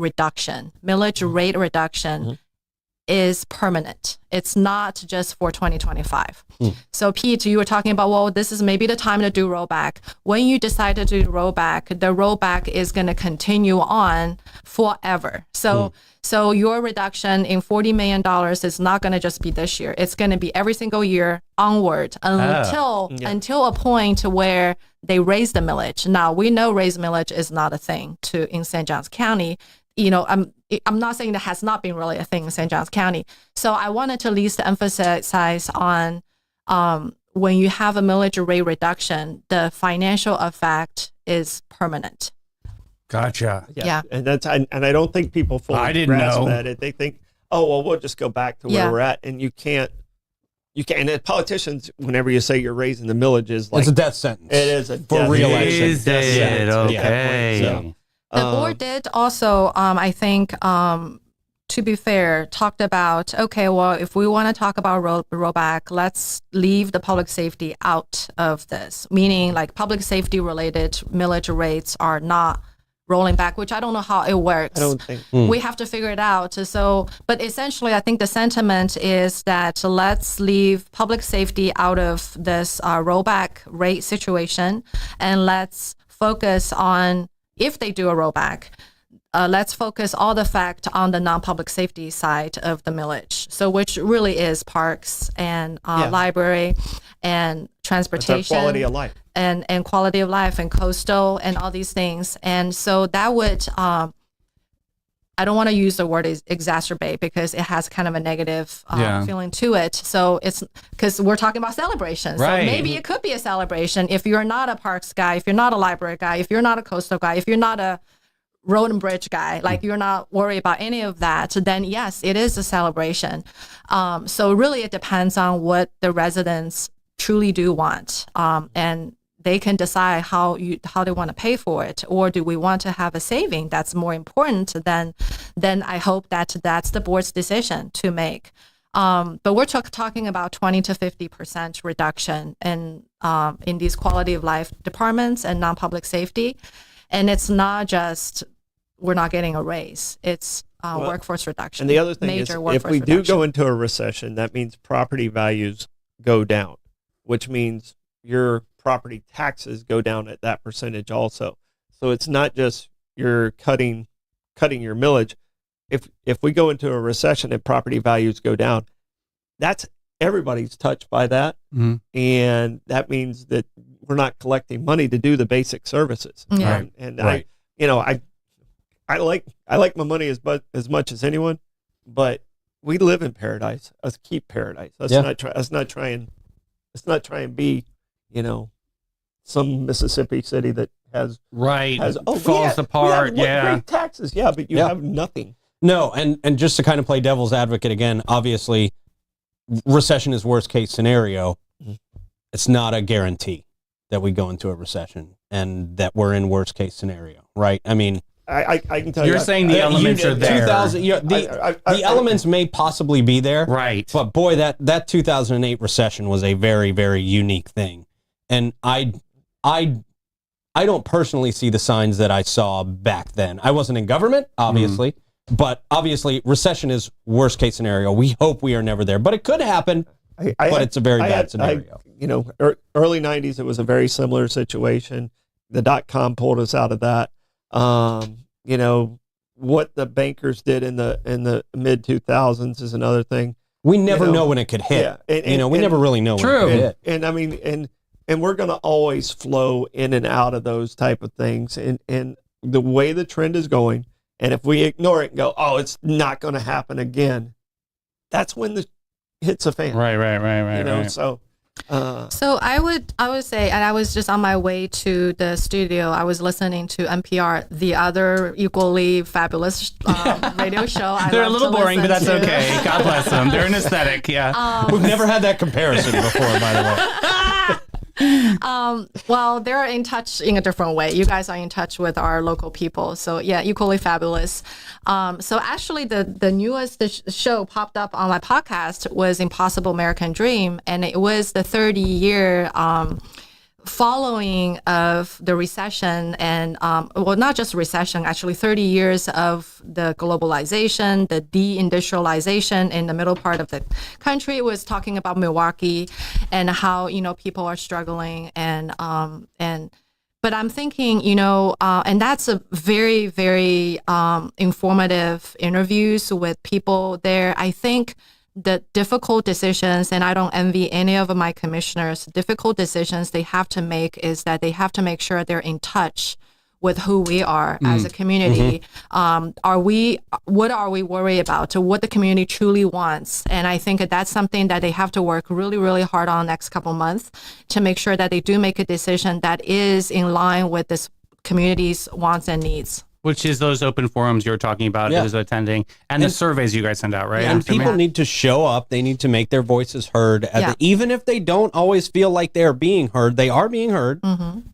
rate reduction, is permanent. It's not just for 2025. So Pete, you were talking about, well, this is maybe the time to do rollback. When you decide to do rollback, the rollback is going to continue on forever. So your reduction in $40 million is not going to just be this year. It's going to be every single year onward until a point where they raise the millage. Now, we know raised millage is not a thing in St. Johns County. I'm not saying that has not been really a thing in St. Johns County. So I wanted to at least emphasize on when you have a millage rate reduction, the financial effect is permanent. Gotcha. Yeah. And I don't think people fully I didn't grasp know. that. They think, oh, well, we'll just go back to where we're at, and you can't. And the politicians, whenever you say you're raising the millages, like It's a death sentence. it is a For death re-election. sentence. Is it? Yeah. Okay. So, The board did also, I think, to be fair, talked about, okay, well, if we want to talk about rollback, let's leave the public safety out of this, meaning like public safety related millage rates are not rolling back, which I don't know how it works. I don't think. We have to figure it out. So, but essentially, I think the sentiment is that let's leave public safety out of this rollback rate situation, and let's focus on, if they do a rollback, let's focus all the fact on the non-public safety side of the millage. So, which really is parks and library and transportation. That's our quality of life. And quality of life and coastal and all these things. And so that would, I don't want to use the word exacerbate because it has kind of a negative feeling to it. So it's because we're talking about celebrations. Right. So maybe it could be a celebration if you're not a parks guy, if you're not a library guy, if you're not a coastal guy, if you're not a road and bridge guy, like you're not worried about any of that, then yes, it is a celebration. So really it depends on what the residents truly do want. And they can decide how they want to pay for it, or do we want to have a saving that's more important than I hope that's the board's decision to make. But we're talking about 20 to 50% reduction in these quality of life departments and non-public safety, and it's not just we're not getting a raise; it's workforce reduction. And the other thing is, major if workforce we do reduction. go into a recession, that means property values go down, which means your property taxes go down at that percentage also. So it's not just you're cutting your millage. If we go into a recession and property values go down, that's everybody's touched by that. Mm-hmm. And that means that we're not collecting money to do the basic services. Yeah. Right. And Right. I like my money as much as anyone, but we live in paradise. Let's keep paradise. Let's not try and be, some Mississippi city that has falls apart. We have great taxes, but you have nothing. No, and just to kind of play devil's advocate again, obviously, recession is worst case scenario. Mhm. It's not a guarantee that we go into a recession and that we're in worst case scenario, right? I mean, I can tell you. You're saying the elements are there. 2000, the elements may possibly be there, Right. but boy, that 2008 recession was a very, very unique thing, and I don't personally see the signs that I saw back then. I wasn't in government, obviously, but obviously recession is worst case scenario. We hope we are never there, but it could happen. But it's a very bad scenario. Early 90s, it was a very similar situation. The .com pulled us out of that. What the bankers did in the mid 2000s is another thing. We never know when it could hit. Yeah, we never really know when it True. could hit. And I mean, and we're going to always flow in and out of those type of things. And the way the trend is going, and if we ignore it and go, oh, it's not going to happen again, that's when the hits a fan. Right. So. So I would say, and I was just on my way to the studio, I was listening to NPR, the other equally fabulous radio show. They're a little boring, but that's okay. God bless them. They're an aesthetic. Yeah. We've never had that comparison before, by the way. Well, they're in touch in a different way. You guys are in touch with our local people. So yeah, equally fabulous. So actually the newest show popped up on my podcast was Impossible American Dream. And it was the 30-year following of the recession and, not just recession, actually 30 years of the globalization, the deindustrialization in the middle part of the country. It was talking about Milwaukee and how, people are struggling but I'm thinking, and that's a very, very informative interviews with people there. I think the difficult decisions, and I don't envy any of my commissioners, difficult decisions they have to make is that they have to make sure they're in touch with who we are as a community. What are we worried about? What the community truly wants? And I think that's something that they have to work really, really hard on next couple months to make sure that they do make a decision that is in line with this community's wants and needs. Which is those open forums you're talking about, Yeah. those attending, and the surveys you guys send out, right? And people need to show up. They need to make their voices heard. Even if they don't always feel like they're being heard, they are being heard.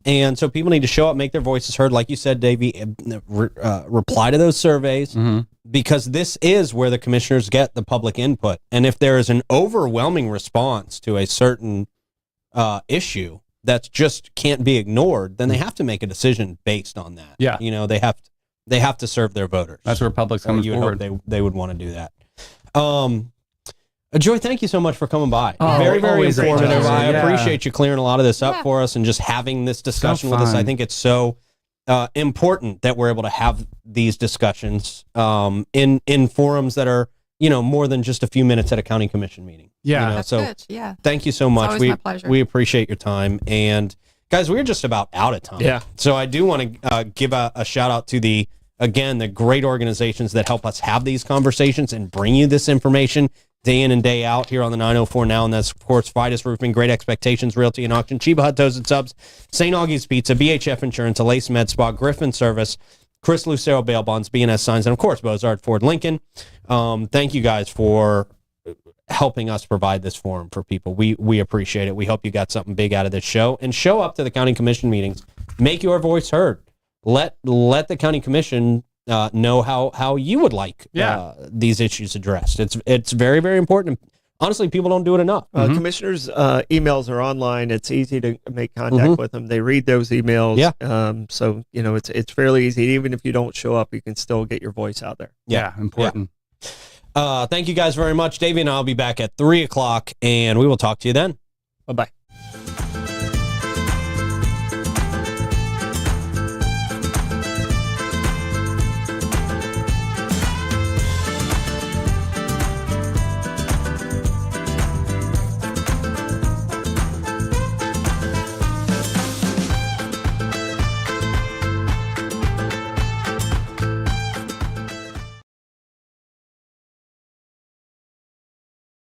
And so people need to show up, make their voices heard. Like you said, Davey, reply to those surveys. because this is where the commissioners get the public input. And if there is an overwhelming response to a certain issue that just can't be ignored, then they have to make a decision based on that. Yeah. You know, they have to serve their voters. That's where public's coming you would forward. hope they would want to do that. Joy, thank you so much for coming by. Oh, Very, very always a informative. pleasure. I Yeah. appreciate you clearing a lot of this up Yeah. for us and just having this discussion with us. fun. I think it's so important that we're able to have these discussions in forums that are, you know, more than just a few minutes at a county commission meeting. Yeah. You know, That's so good. Yeah. thank you so much. always We my pleasure. we appreciate your time. And guys, we're just about out of time. Yeah. So I do want to give a shout out to the great organizations that help us have these conversations and bring you this information day in and day out here on the 904 Now. And that's, of course, Fidus Roofing, Great Expectations Realty and Auction, Chiba Hut Toasted Subs, St. Augie's Pizza, BHF Insurance, Alace Med Spa, Griffin Service, Chris Lucero Bail Bonds, BNS Signs, and, of course, Bozard Ford Lincoln. Thank you guys for helping us provide this forum for people. We appreciate it. We hope you got something big out of this show. And show up to the county commission meetings. Make your voice heard. Let the county commission know how you would like these issues addressed. It's very, very important. Honestly, people don't do it enough. Commissioners' emails are online. It's easy to make contact with them. They read those emails. Yeah. So, you know, it's fairly easy. Even if you don't show up, you can still get your voice out there. Yeah, important. Thank you guys very much. Davey and I will be back at 3:00, and we will talk to you then. Bye-bye.